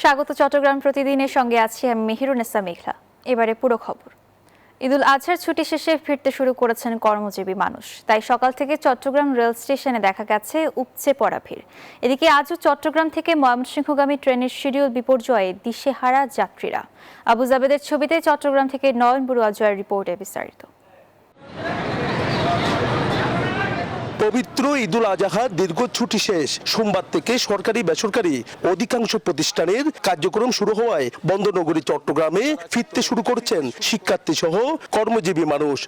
স্বাগত চট্টগ্রাম প্রতিদিনের সঙ্গে আছি আমি মেহেরুন্নেসা মেঘলা। এবারে পুরো খবর। ঈদুল আজহার ছুটি শেষে ফিরতে শুরু করেছেন কর্মজীবী মানুষ, তাই সকাল থেকে চট্টগ্রাম রেল স্টেশনে দেখা গেছে উপচে পড়া ভিড়। এদিকে আজও চট্টগ্রাম থেকে ময়মনসিংহগামী ট্রেনের শিডিউল বিপর্যয়ে দিশেহারা যাত্রীরা। আবু জাবেদের ছবিতে চট্টগ্রাম থেকে নয়ন বড়ুয়া জয়ের রিপোর্টে বিস্তারিত। পবিত্র ঈদুল আজহার দীর্ঘ ছুটি শেষ সোমবার থেকে সরকারি বেসরকারি অধিকাংশ প্রতিষ্ঠানের কার্যক্রম শুরু হওয়ায় বন্দরনগরী চট্টগ্রামে ফিরতে শুরু করছেন শিক্ষার্থী সহ কর্মজীবী মানুষ।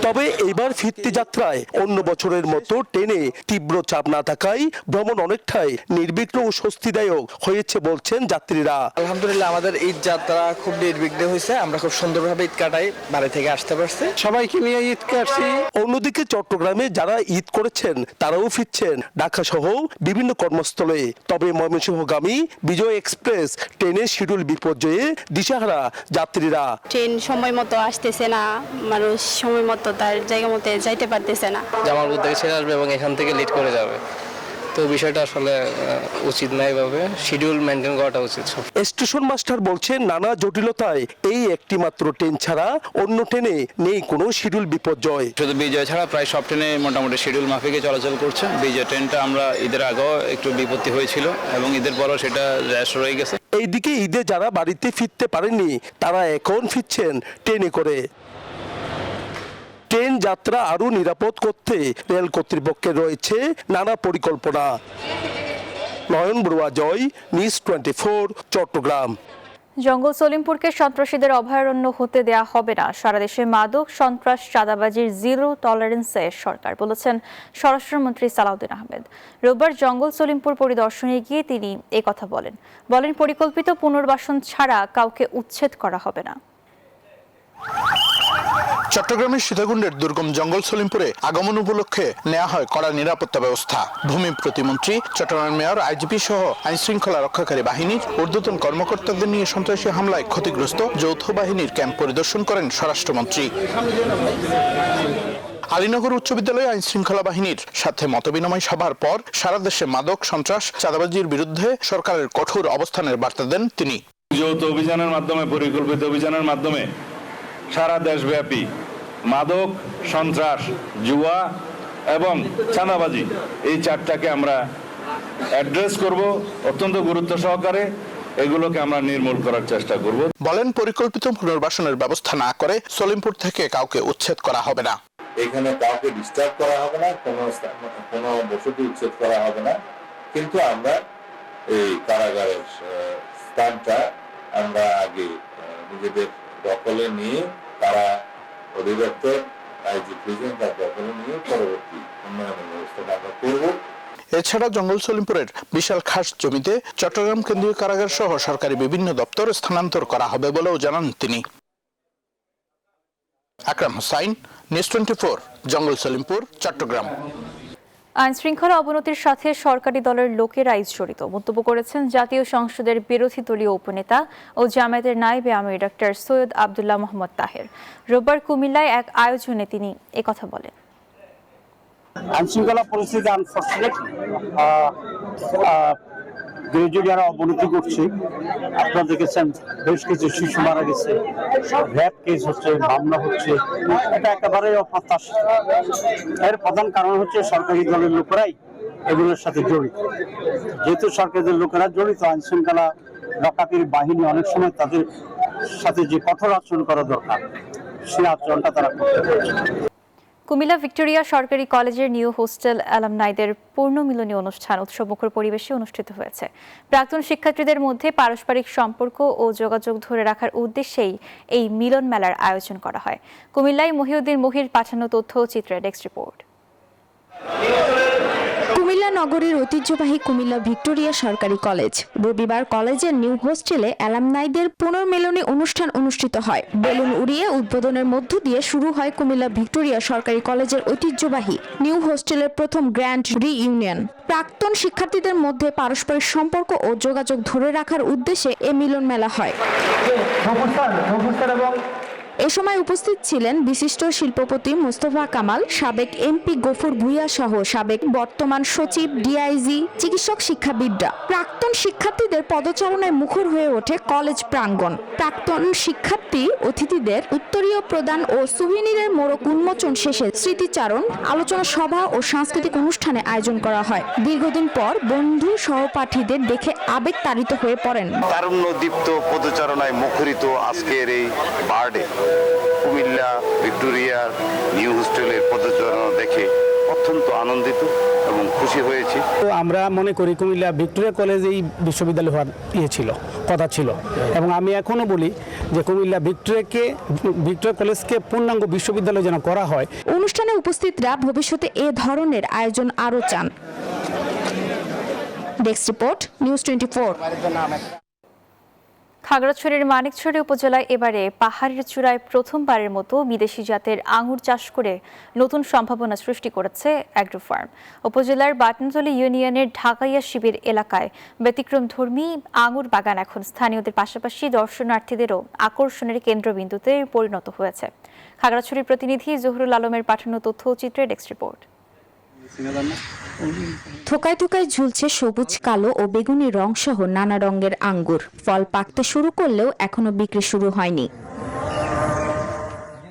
তবে এবার ফিরতি যাত্রায় অন্য বছরের মতো ট্রেনে তীব্র চাপ না থাকায় ভ্রমণ অনেকটাই নির্বিঘ্ন ও স্বস্তিদায়ক হয়েছে বলছেন যাত্রীরা। আলহামদুলিল্লাহ আমাদের ঈদ যাত্রা খুব নির্বিঘ্নে হয়েছে, আমরা খুব সুন্দরভাবে ঈদ কাটাই, বাড়ি থেকে আসতে পারছি, সবাইকে নিয়ে ঈদ কাটছি। অন্যদিকে চট্টগ্রামে যারা ঈদ করেছেন তারাও ফিরছেন ঢাকা সহ বিভিন্ন কর্মস্থলে। তবে ময়মনসিংহগামী বিজয় এক্সপ্রেস ট্রেনের শিডিউল বিপর্যয়ে দিশেহারা যাত্রীরা। ট্রেন সময় মতো আসতেছে না, মানুষ সময় মতো তার জায়গা মতো যাইতে পারতেছে না। জামালপুর থেকে ছেড়ে আসবে এবং এখান থেকে লেট করে যাবে, তো বিষয়টা আসলে উচিত না। এভাবে শিডিউল মেনটেন করাটা উচিত। স্টেশন মাস্টার বলছেন নানা জটিলতায় এই একটি মাত্র ট্রেন ছাড়া অন্য ট্রেনে নেই কোনো শিডিউল বিপর্যয়। শুধু বিজয় ছাড়া প্রায় সব ট্রেনে মোটামুটি শিডিউল মাফিকে চলাচল করছে। বিজয় ট্রেনটা আমরা ঈদের আগেও একটু বিপত্তি হয়েছিল এবং ঈদের পরও সেটা র্যাশ রয়ে গেছে। এইদিকে ঈদে যারা বাড়িতে ফিরতে পারেননি তারা এখন ফিরছেন ট্রেনে করে। ট্রেন যাত্রা আরও নিরাপদ করতে রেল কর্তৃপক্ষের রয়েছে নানা পরিকল্পনা। নয়ন বড়ুয়া জয়, নিউজ 24, চট্টগ্রাম। জঙ্গল সলিমপুরকে সন্ত্রাসীদের অভয়ারণ্য হতে দেয়া হবে না। সারা দেশে মাদক সন্ত্রাস চাঁদাবাজির জিরো টলারেন্সে সরকার, বলেছেন স্বরাষ্ট্রমন্ত্রী সালাউদ্দিন আহমেদ। রোববার জঙ্গল সলিমপুর পরিদর্শনে গিয়ে তিনি কথা বলেন পরিকল্পিত পুনর্বাসন ছাড়া কাউকে উচ্ছেদ করা হবে না। চট্টগ্রামের সীতাকুণ্ডের দুর্গম জঙ্গল সলিমপুরে আগমন উপলক্ষে নেওয়া হয় কড়া নিরাপত্তা ব্যবস্থা। ভূমি প্রতিমন্ত্রী, চট্টগ্রাম মেয়র, আইজিপি সহ আইন শৃঙ্খলা রক্ষাকারী বাহিনীর ঊর্ধ্বতন কর্মকর্তাদের নিয়ে সন্ত্রাসী হামলায় ক্ষতিগ্রস্ত যৌথ বাহিনীর ক্যাম্প পরিদর্শন করেন স্বরাষ্ট্রমন্ত্রী। আলীনগর উচ্চ বিদ্যালয়ে আইন শৃঙ্খলা বাহিনীর সাথে মতবিনিময় সভার পর সারা দেশে মাদক সন্ত্রাস চাঁদাবাজির বিরুদ্ধে সরকারের কঠোর অবস্থানের বার্তা দেন তিনি। যৌথ অভিযানের মাধ্যমে, পরিকল্পিত অভিযানের মাধ্যমে সারা দেশব্যাপী মাদক সন্ত্রাস, জুয়া এবং চাঁদাবাজি এই চারটাকে আমরা অ্যাড্রেস করব অত্যন্ত গুরুত্ব সহকারে। এগুলোকে আমরা নির্মূল করার চেষ্টা করব। বলেন পরিকল্পিত পুনর্বাসনের ব্যবস্থা না করে সলিমপুর থেকে কাউকে উচ্ছেদ করা হবে না। এখানে কাউকে ডিস্টার্ব করা হবে না, কোনো বসতি উচ্ছেদ করা হবে না, কিন্তু আমরা এই কারাগারের স্থানটা আমরা আগে নিজেদের দখলে নিয়ে, তারা অধিদপ্তর আইজি প্রেসিডেন্ট তার দখলে নিয়ে পরবর্তী উন্নয়নের ব্যবস্থাটা আমরা করব। এছাড়া জঙ্গল সলিমপুরের বিশাল খাস জমিতে চট্টগ্রাম কেন্দ্রীয় কারাগার সহ সরকারি বিভিন্ন দপ্তর স্থানান্তর করা হবে বলেও জানান তিনি। আকরাম হোসাইন, নিউজ 24, জঙ্গল সলিমপুর, চট্টগ্রাম। আইন শৃঙ্খলা অবনতির সাথে সরকারি দলের লোকেরাই জড়িত মন্তব্য করেছেন জাতীয় সংসদের বিরোধী দলীয় উপনেতা ও জামায়াতের নায়েবে আমির ডক্টর সৈয়দ আব্দুল্লাহ মোহাম্মদ তাহের। রোববার কুমিল্লায় এক আয়োজনে তিনি একথা বলেন। আইন শৃঙ্খলা পরিস্থিতি আনফরচুনেটলি গ্রাজুয়ালি আরো অবনতি করছে। আপনারা দেখেছেন বেশ কিছু শিশু মারা গেছে, র্যাপ কেস হচ্ছে, মামলা হচ্ছে, এটা একেবারে অপ্রত্যাশিত। এর প্রধান কারণ হচ্ছে সরকারি দলের লোকেরাই এগুলোর সাথে জড়িত। যেহেতু সরকারি দলের লোকেরা জড়িত, আইন শৃঙ্খলা রক্ষাকারী বাহিনী অনেক সময় তাদের সাথে যে কঠোর আচরণ করা দরকার সেই আচরণটা তারা করতে পারছে। কুমিল্লা ভিক্টোরিয়া সরকারি কলেজের নিউ হোস্টেল অ্যালামনাইদের পূর্ণমিলনী অনুষ্ঠান উৎসবমুখর পরিবেশে অনুষ্ঠিত হয়েছে। প্রাক্তন শিক্ষার্থীদের মধ্যে পারস্পরিক সম্পর্ক ও যোগাযোগ ধরে রাখার উদ্দেশ্যেই এই মিলন মেলার আয়োজন করা হয়। কুমিল্লায় মহিউদ্দিন মহির পাঠানো তথ্য ও চিত্রের ডেস্ক রিপোর্ট। কুমিল্লা নগরীর ঐতিহ্যবাহী কুমিল্লা ভিক্টোরিয়া সরকারি কলেজ রবিবার কলেজের নিউ হোস্টেলে অ্যালামনাইদের পুনর্মিলনী অনুষ্ঠান অনুষ্ঠিত হয়। বেলুন উড়িয়ে উদ্বোধনের মধ্য দিয়ে শুরু হয় কুমিল্লা ভিক্টোরিয়া সরকারি কলেজের ঐতিহ্যবাহী নিউ হোস্টেলের প্রথম গ্র্যান্ড রিইউনিয়ন। প্রাক্তন শিক্ষার্থীদের মধ্যে পারস্পরিক সম্পর্ক ও যোগাযোগ ধরে রাখার উদ্দেশ্যে এ মিলন মেলা হয়। এ সময় উপস্থিত ছিলেন বিশিষ্ট শিল্পপতি মোস্তফা কামাল, সাবেক এমপি গফুর ভূঁইয়া সহ সাবেক বর্তমান সচিব, ডিআইজি, চিকিৎসক, শিক্ষাবিদরা। প্রাক্তন শিক্ষার্থীদের পদচারণায় মুখর হয়ে ওঠে কলেজ প্রাঙ্গণ। প্রাক্তন শিক্ষার্থী অতিথিদের উত্তরীয় প্রদান ও সুভিনিরের মোড়ক উন্মোচন শেষে স্মৃতিচারণ, আলোচনা সভা ও সাংস্কৃতিক অনুষ্ঠানে আয়োজন করা হয়। দীর্ঘদিন পর বন্ধু সহপাঠীদের দেখে আবেগ তাড়িত হয়ে পড়েন। তারুণ্যদীপ্ত পদচারণায় মুখরিত আজকের এই বার্ডে কুমিল্লা ভিক্টোরিয়ার নিউ হোস্টেলের পদচারণা দেখে অত্যন্ত আনন্দিত এবং খুশি হয়েছি। আমরা মনে করি কুমিল্লা ভিক্টোরিয়া কলেজ এই বিশ্ববিদ্যালয় হওয়ার কথা ছিল, এবং আমি এখনো বলি যে কুমিল্লা ভিক্টোরিয়া কলেজকে পূর্ণাঙ্গ বিশ্ববিদ্যালয় যেন করা হয়। অনুষ্ঠানে উপস্থিতরা ভবিষ্যতে এ ধরনের আয়োজন আরও চান। Desk report, news 24। খাগড়াছড়ির মানিকছড়ি উপজেলায় এবারে পাহাড়ের চূড়ায় প্রথমবারের মতো বিদেশি জাতের আঙুর চাষ করে নতুন সম্ভাবনা সৃষ্টি করেছে অ্যাগ্রো ফার্ম। উপজেলার বাটনতলী ইউনিয়নের ঢাকাইয়া শিবির এলাকায় ব্যতিক্রমধর্মী আঙুর বাগান এখন স্থানীয়দের পাশাপাশি দর্শনার্থীদেরও আকর্ষণের কেন্দ্রবিন্দুতে পরিণত হয়েছে। খাগড়াছড়ির প্রতিনিধি জহুরুল আলমের পাঠানো তথ্যচিত্রে ডেস্ক রিপোর্ট। থোকায় থোকায় ঝুলছে সবুজ, কালো ও বেগুনি রং সহ নানা রঙের আঙ্গুর। ফল পাকতে শুরু করলেও এখনো বিক্রি শুরু হয়নি।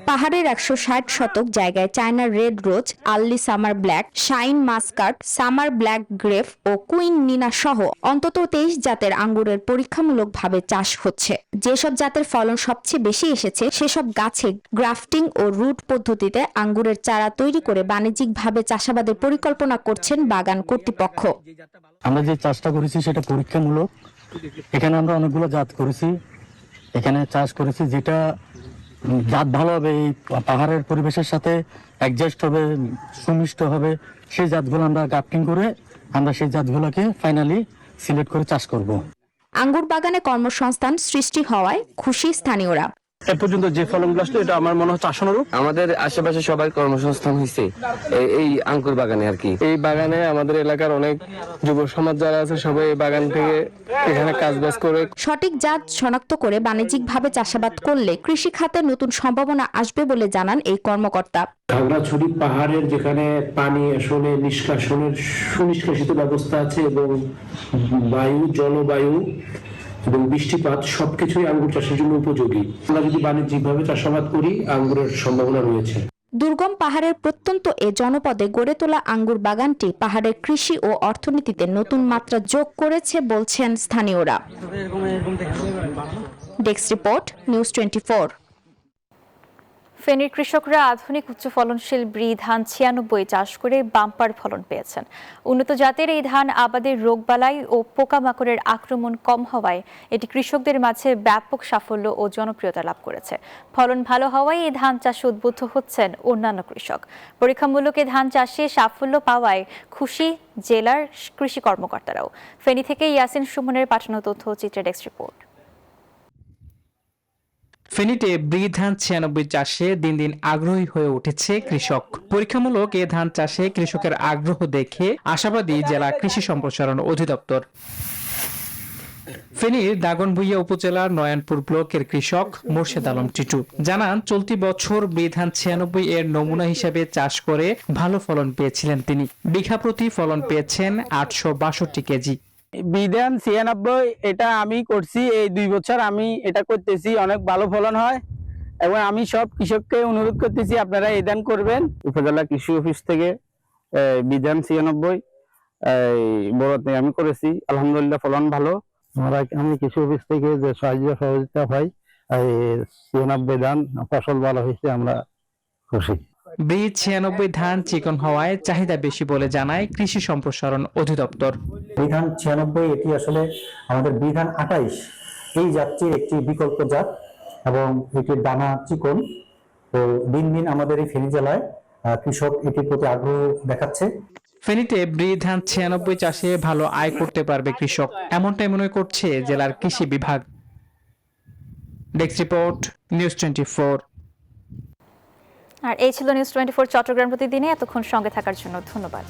পাহাড়ের 160 শতক জায়গায় China red rose, early summer black, shine Muscat, summer black grape ও কুইন নিনা সহ অন্তত 23 জাতের আঙ্গুরের পরীক্ষামূলকভাবে চাষ হচ্ছে। যেসব জাতের ফলন সবচেয়ে বেশি এসেছে সেসব গাছে গ্রাফটিং ও রুট পদ্ধতিতে আঙ্গুরের চারা তৈরি করে বাণিজ্যিকভাবে চাষাবাদের পরিকল্পনা করছেন বাগান কর্তৃপক্ষ। আমরা যে চাষটা করেছি সেটা পরীক্ষামূলক। এখানে আমরা অনেকগুলো জাত করেছি, এখানে চাষ করেছি যেটা জাত ভালো হবে, এই পাহাড়ের পরিবেশের সাথে অ্যাডজাস্ট হবে, সুমিষ্ট হবে, সেই জাতগুলো আমরা গ্রাফটিং করে আমরা সেই জাতগুলোকে ফাইনালি সিলেক্ট করে চাষ করব। আঙ্গুর বাগানে কর্মসংস্থান সৃষ্টি হওয়ায় খুশি স্থানীয়রা। এ পর্যন্ত যে ফলনগুলো আসলো এটা আমার মনে হচ্ছে আশানুরূপ। আমাদের আশেপাশে সবার কর্মসংস্থান হয়েছে এই আঙ্কুর বাগানে আর কি। এই বাগানে আমাদের এলাকার অনেক যুব সমাজ যারা আছে সবাই এই বাগান থেকে এখানে কাজবাজ করে। সঠিক জাত শনাক্ত করে বাণিজ্যিকভাবে চাষাবাদ করলে কৃষি খাতে নতুন সম্ভাবনা আসবে বলে জানান এই কর্মকর্তা। খাগড়াছড়ি পাহাড়ের যেখানে পানি আসলে নিষ্কাশনের সুনিষ্কাশিত ব্যবস্থা আছে এবং বায়ু, জলবায়ু এবং বৃষ্টিপাত সবকিছুই আঙ্গুর চাষের জন্য উপযোগী। আমরা যদি বাণিজ্যিকভাবে চাষাবাদ করি আঙ্গুরের সম্ভাবনা রয়েছে। দুর্গম পাহাড়ের প্রত্যন্ত এ জনপদে গড়ে তোলা আঙ্গুর বাগানটি পাহাড়ের কৃষি ও অর্থনীতিতে নতুন মাত্রা যোগ করেছে বলছেন স্থানীয়রা। Desk report, news 24। ফেনীর কৃষকরা আধুনিক উচ্চ ফলনশীল ব্রি ধান 96 চাষ করে বাম্পার ফলন পেয়েছেন। উন্নত জাতের এই ধান আবাদের রোগবালাই ও পোকামাকড়ের আক্রমণ কম হওয়ায় এটি কৃষকদের মাঝে ব্যাপক সাফল্য ও জনপ্রিয়তা লাভ করেছে। ফলন ভালো হওয়ায় এই ধান চাষে উদ্বুদ্ধ হচ্ছেন অন্যান্য কৃষক। পরীক্ষামূলক এই ধান চাষে সাফল্য পাওয়ায় খুশি জেলার কৃষি কর্মকর্তারাও। ফেনী থেকে ইয়াসিন সুমনের পাঠানো তথ্যচিত্রে ডেস্ক রিপোর্ট। ফেনীতে ব্রি ধান 96 চাষে দিন দিন আগ্রহী হয়ে উঠেছে কৃষক। পরীক্ষামূলক এ ধান চাষে কৃষকের আগ্রহ দেখে আশাবাদী জেলা কৃষি সম্প্রসারণ অধিদপ্তর। ফেনীর দাগনভূঞা উপজেলার নয়নপুর ব্লকের কৃষক মোর্শেদ আলম টিটু জানান, চলতি বছর ব্রি ধান 96 এর নমুনা হিসেবে চাষ করে ভালো ফলন পেয়েছিলেন তিনি। বিঘা প্রতি ফলন পেয়েছেন 862 কেজি। বিধান 96 এটা আমি করছি, এই 2 বছর আমি এটা করতেছি, অনেক ভালো ফলন হয় এবং আমি সব কৃষককে অনুরোধ করতেছি আপনারা এই ধান করবেন। উপজেলা কৃষি অফিস থেকে বিধান 96 বড়তে আমি করেছি, আলহামদুলিল্লাহ ফলন ভালো। আমি কৃষি অফিস থেকে যে সাহায্য সহযোগিতা পাই, 96 ধান ফসল ভালো হয়েছে, আমরা খুশি। ব্রি 96 ধান চিকন হওয়ায় চাহিদা বেশি বলে জানায় কৃষি সম্প্রসারণ অধিদপ্তর। বিধান 96 এটি আসলে আমাদের বিধান 28 এই জাতটির একটি বিকল্প জাত এবং এটির দানা চিকন। তো দিন দিন আমাদের এই ফেনী জেলায় কৃষক এটির প্রতি আগ্রহ দেখাচ্ছে। ফেনীতে ব্রি ধান 96 চাষে ভালো আয় করতে পারবে কৃষক, এমনটাই মনে করছে জেলার কৃষি বিভাগ। Desk report, news 24। আর এই ছিল নিউজ 24 চট্টগ্রাম প্রতিদিনে। এতক্ষণ সঙ্গে থাকার জন্য ধন্যবাদ।